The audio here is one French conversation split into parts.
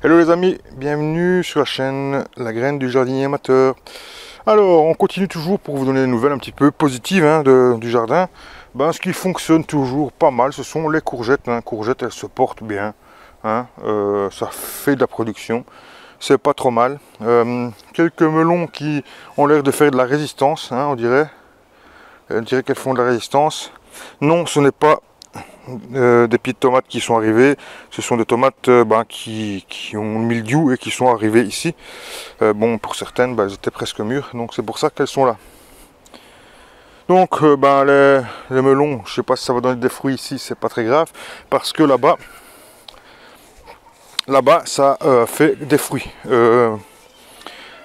Hello les amis, bienvenue sur la chaîne La Graine du Jardinier Amateur. Alors on continue toujours pour vous donner des nouvelles un petit peu positives du jardin. Ce qui fonctionne toujours pas mal, ce sont les courgettes. Courgettes, elles se portent bien, ça fait de la production, c'est pas trop mal. Quelques melons qui ont l'air de faire de la résistance, on dirait qu'elles font de la résistance. Non, ce n'est pas des pieds de tomates qui sont arrivés, ce sont des tomates qui ont le mildiou et qui sont arrivées ici. Pour certaines, elles étaient presque mûres, donc c'est pour ça qu'elles sont là. Donc les melons, je sais pas si ça va donner des fruits ici, c'est pas très grave, parce que là-bas ça fait des fruits.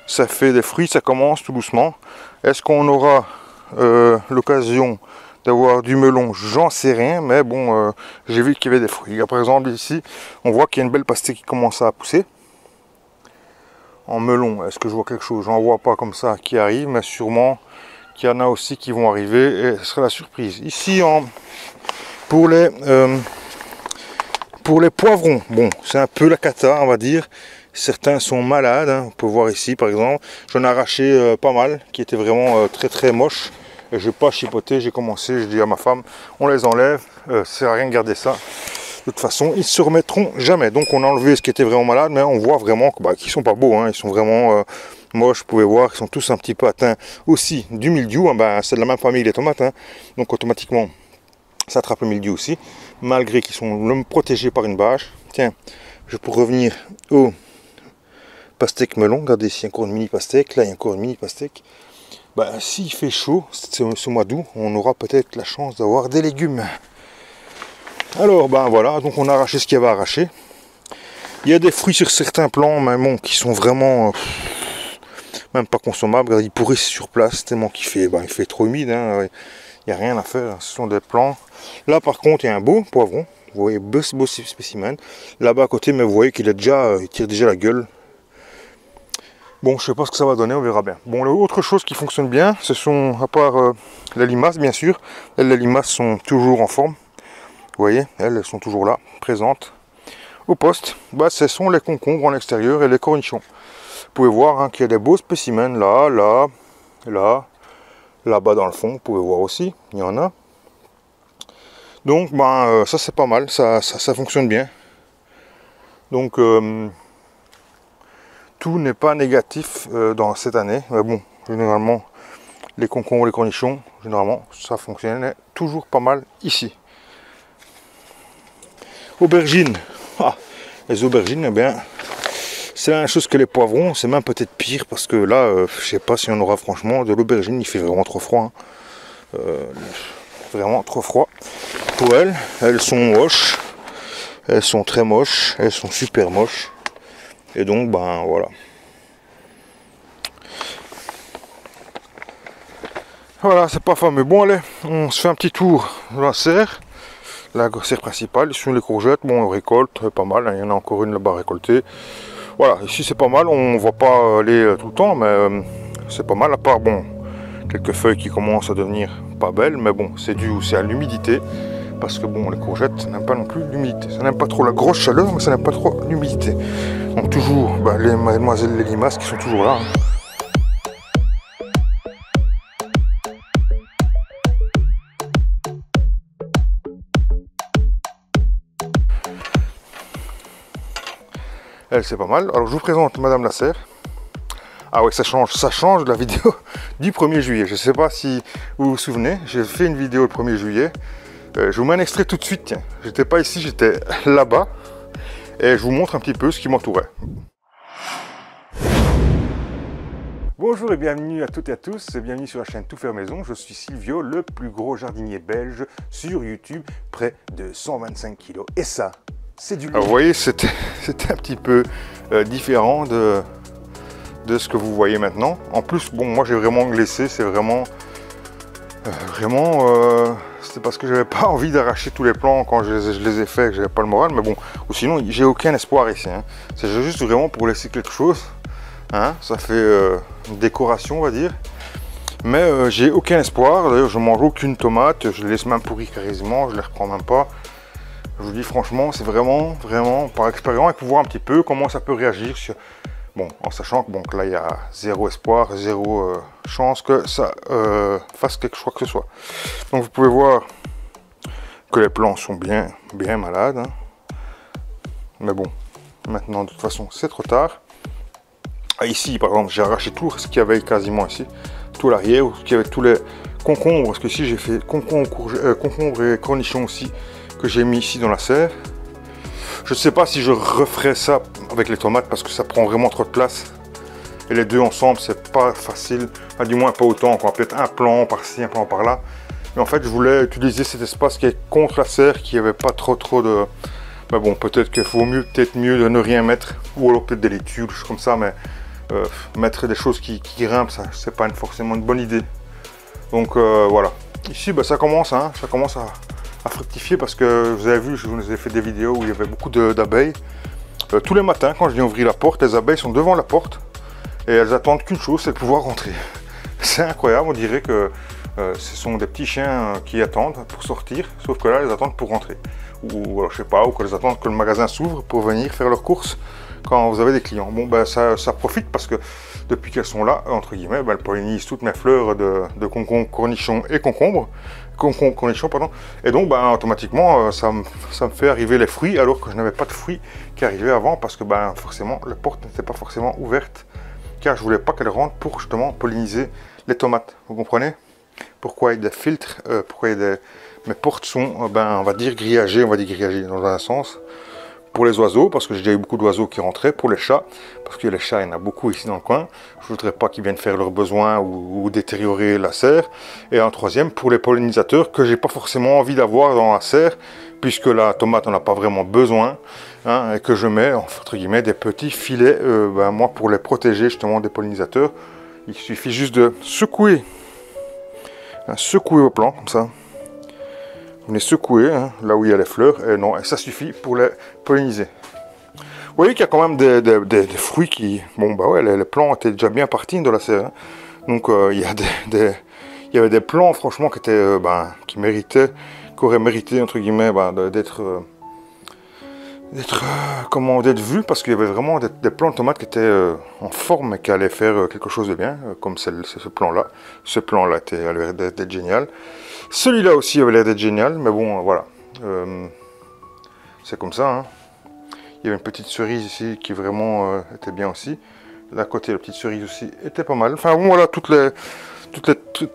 Ça fait des fruits, ça commence tout doucement. Est-ce qu'on aura l'occasion d'avoir du melon? J'en sais rien, mais bon, j'ai vu qu'il y avait des fruits. Par exemple ici, on voit qu'il y a une belle pastèque qui commence à pousser. En melon, est-ce que je vois quelque chose? J'en vois pas comme ça qui arrive, mais sûrement qu'il y en a aussi qui vont arriver et ce sera la surprise. Ici, pour les poivrons, bon, c'est un peu la cata, on va dire. Certains sont malades, on peut voir ici par exemple. J'en ai arraché pas mal, qui étaient vraiment très moches. Et je n'ai pas chipoté, j'ai commencé, je dis à ma femme, on les enlève, ça sert à rien de garder ça. De toute façon, ils se remettront jamais. Donc on a enlevé ce qui était vraiment malade, mais on voit vraiment qu'ils sont pas beaux, ils sont vraiment moches. Vous pouvez voir qu'ils sont tous un petit peu atteints aussi du mildiou. C'est de la même famille les tomates, donc automatiquement ça attrape le mildiou aussi, malgré qu'ils sont protégés par une bâche. Tiens, je peux revenir au pastèque melon. Regardez ici, encore une mini pastèque, là il y a encore une mini pastèque. S'il fait chaud, ce mois d'août, on aura peut-être la chance d'avoir des légumes. Alors voilà, donc on a arraché ce qu'il y avait à arracher. Il y a des fruits sur certains plants, mais bon, qui sont vraiment même pas consommables. Ils pourrissent sur place tellement qu'il fait trop humide. Il n'y a rien à faire, ce sont des plants. Là par contre, il y a un beau poivron. Vous voyez, beau spécimen. Là-bas à côté, mais vous voyez qu'il tire déjà la gueule. Bon, je sais pas ce que ça va donner, on verra bien. Bon, autre chose qui fonctionne bien, ce sont, à part les limaces, bien sûr, les limaces sont toujours en forme. Vous voyez, elles sont toujours là, présentes. Au poste, ce sont les concombres en extérieur et les cornichons. Vous pouvez voir qu'il y a des beaux spécimens là, là-bas dans le fond, vous pouvez voir aussi, il y en a. Donc, ça c'est pas mal, ça fonctionne bien. Donc, tout n'est pas négatif dans cette année, mais bon, généralement, les concombres, les cornichons, généralement, ça fonctionnait toujours pas mal ici. Aubergines, les aubergines, c'est la même chose que les poivrons, c'est même peut-être pire, parce que là, je sais pas si on aura franchement de l'aubergine, il fait vraiment trop froid. Vraiment trop froid pour elles. Elles sont moches, elles sont très moches, elles sont super moches. Et donc, voilà. Voilà, c'est pas fameux. Bon, allez, on se fait un petit tour dans la serre. La serre principale, ici les courgettes, on récolte pas mal. Il y en a encore une là-bas récoltée. Voilà, ici c'est pas mal. On va pas aller tout le temps, mais c'est pas mal. À part, quelques feuilles qui commencent à devenir pas belles. Mais bon, c'est dû aussi à l'humidité. Parce que les courgettes n'aiment pas non plus l'humidité. Ça n'aime pas trop la grosse chaleur, mais ça n'aime pas trop l'humidité. Donc toujours les mademoiselles les limaces qui sont toujours là. Elle, c'est pas mal. Alors je vous présente Madame la Serre. Ah ouais, ça change de la vidéo du 1er juillet. Je ne sais pas si vous vous souvenez, j'ai fait une vidéo le 1er juillet. Je vous mets un extrait tout de suite, tiens. J'étais pas ici, j'étais là-bas. Et je vous montre un petit peu ce qui m'entourait. Bonjour et bienvenue à toutes et à tous, bienvenue sur la chaîne Tout faire maison. Je suis Silvio, le plus gros jardinier belge sur YouTube, près de 125 kg. Et ça, c'est du lourd. Vous voyez, c'était un petit peu différent de ce que vous voyez maintenant. En plus, moi j'ai vraiment laissé, c'est vraiment... c'était parce que j'avais pas envie d'arracher tous les plants quand je les ai faits, que j'avais pas le moral, mais bon, ou sinon j'ai aucun espoir ici. C'est juste vraiment pour laisser quelque chose. Ça fait une décoration, on va dire. Mais j'ai aucun espoir. D'ailleurs, je mange aucune tomate. Je les laisse même pourrir quasiment. Je les reprends même pas. Je vous dis franchement, c'est vraiment par expérience et pour voir un petit peu comment ça peut réagir sur... Bon, en sachant que bon, là, il y a zéro espoir, zéro chance que ça fasse quelque chose que ce soit. Donc, vous pouvez voir que les plants sont bien malades. Hein. Mais bon, maintenant, de toute façon, c'est trop tard. Ah, ici, par exemple, j'ai arraché tout ce qu'il y avait quasiment ici. Tout l'arrière, où il y avait tous les concombres. Parce que ici, j'ai fait concombres et cornichons aussi que j'ai mis ici dans la serre. Je ne sais pas si je referai ça avec les tomates parce que ça prend vraiment trop de place. Et les deux ensemble, c'est pas facile. Enfin, du moins, pas autant. Peut-être un plan par-ci, un plan par-là. Mais en fait, je voulais utiliser cet espace qui est contre la serre, qui avait pas trop de... Mais bon, peut-être qu'il vaut mieux de ne rien mettre. Ou alors peut-être des laitues, des choses comme ça. Mais mettre des choses qui grimpent, ça, c'est pas forcément une bonne idée. Donc voilà. Ici, ça commence, hein, ça commence à fructifier parce que vous avez vu, je vous ai fait des vidéos où il y avait beaucoup d'abeilles. Tous les matins, quand je viens ouvrir la porte, les abeilles sont devant la porte et elles attendent qu'une chose, c'est de pouvoir rentrer. C'est incroyable, on dirait que ce sont des petits chiens qui attendent pour sortir, sauf que là, elles attendent pour rentrer. Ou alors, je sais pas, ou qu'elles attendent que le magasin s'ouvre pour venir faire leurs courses quand vous avez des clients. Bon, ça profite parce que depuis qu'elles sont là, entre guillemets, elles pollinisent toutes mes fleurs de concombre, cornichons et cornichons, pardon. Et donc, automatiquement, ça me fait arriver les fruits, alors que je n'avais pas de fruits qui arrivaient avant, parce que, forcément, la porte n'était pas forcément ouverte, car je voulais pas qu'elle rentre pour, justement, polliniser les tomates. Vous comprenez? Pourquoi il y a des filtres, pourquoi il y a des... Mes portes sont, on va dire grillagées, dans un sens. Pour les oiseaux, parce que j'ai déjà eu beaucoup d'oiseaux qui rentraient. Pour les chats, parce que les chats, il y en a beaucoup ici dans le coin. Je ne voudrais pas qu'ils viennent faire leurs besoins ou détériorer la serre. Et un troisième, pour les pollinisateurs, que j'ai pas forcément envie d'avoir dans la serre, puisque la tomate, on n'a pas vraiment besoin. Hein, et que je mets, entre guillemets, des petits filets, moi, pour les protéger justement des pollinisateurs. Il suffit juste de secouer. Hein, secouer au plant, comme ça. Vous venez secouer, hein, là où il y a les fleurs, et non, et ça suffit pour les polliniser. Vous voyez qu'il y a quand même des fruits qui... Bon, ouais, les plants étaient déjà bien partis de la serre. Hein. Donc, il y avait des plants, franchement, qui étaient, qui méritaient, qui auraient mérité, entre guillemets, d'être vus, parce qu'il y avait vraiment des plants de tomates qui étaient en forme et qui allaient faire quelque chose de bien, comme ce plan-là. Ce plan-là avait l'air d'être génial. Celui-là aussi avait l'air d'être génial, mais bon, voilà. C'est comme ça. Hein. Il y avait une petite cerise ici qui vraiment était bien aussi. Là, à côté, la petite cerise aussi était pas mal. Enfin, bon, voilà, toutes les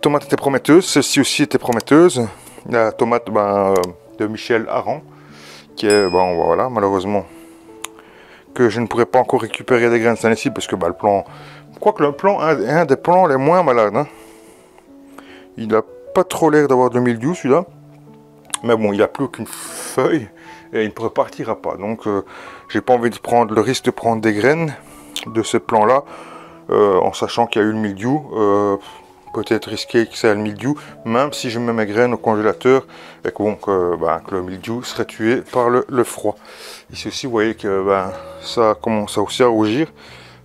tomates étaient prometteuses. Celle-ci aussi était prometteuse. La tomate de Michel Aran, qui est, voilà, malheureusement, que je ne pourrais pas encore récupérer des graines cette année-ci, parce que le plan... Quoique le plan est un des plants les moins malades. Hein. Il a pas trop l'air d'avoir de mildiou celui-là, mais bon, il n'a plus aucune feuille et il ne repartira pas, donc j'ai pas envie de prendre le risque de prendre des graines de ce plan là en sachant qu'il y a eu le mildiou. Peut-être risquer que ça ait le mildiou, même si je mets mes graines au congélateur et que le mildiou serait tué par le froid. Ici aussi, vous voyez que ça commence aussi à rougir.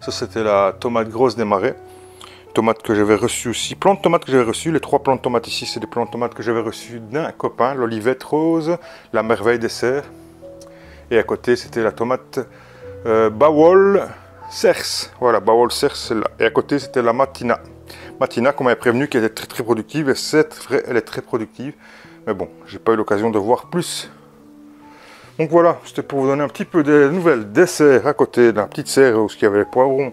Ça, c'était la tomate grosse des marais. Tomates que j'avais reçues aussi, plants de tomates que j'avais reçues. Les 3 plants de tomates ici, c'est des plants de tomates que j'avais reçus d'un copain, l'olivette rose, la merveille des serres. Et à côté, c'était la tomate Bawol Cers. Voilà, Bawol Cers, celle-là. Et à côté, c'était la Matina. Matina, qu'on m'avait prévenu qu'elle était très productive, et c'est vrai, elle est très productive. Mais bon, j'ai pas eu l'occasion de voir plus. Donc voilà, c'était pour vous donner un petit peu des nouvelles des serres à côté, de la petite serre où il y avait les poivrons.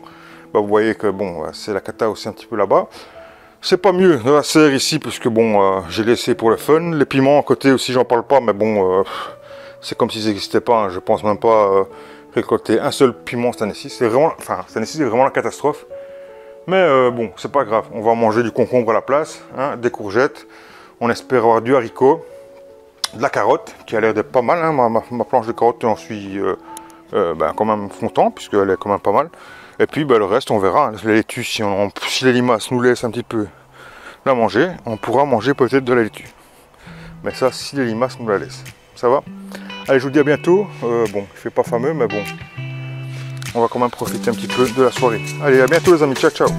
Vous voyez que bon, c'est la cata aussi un petit peu là-bas. C'est pas mieux dans la serre ici, puisque bon, j'ai laissé pour le fun. Les piments à côté aussi, j'en parle pas, mais bon, c'est comme s'ils n'existaient pas. Hein. Je pense même pas récolter un seul piment cette année-ci. C'est vraiment, cette année-ci, c'est vraiment la catastrophe. Mais bon, c'est pas grave. On va manger du concombre à la place, hein, des courgettes. On espère avoir du haricot, de la carotte, qui a l'air d'être pas mal. Hein. Ma planche de carotte, j'en suis quand même content, puisqu'elle est quand même pas mal. Et puis le reste, on verra. Les laitues, si les limaces nous laissent un petit peu la manger, on pourra manger peut-être de la laitue. Mais ça, si les limaces nous la laissent. Ça va? Allez, je vous dis à bientôt. Bon, il fait pas fameux, mais bon, on va quand même profiter un petit peu de la soirée. Allez, à bientôt les amis. Ciao, ciao.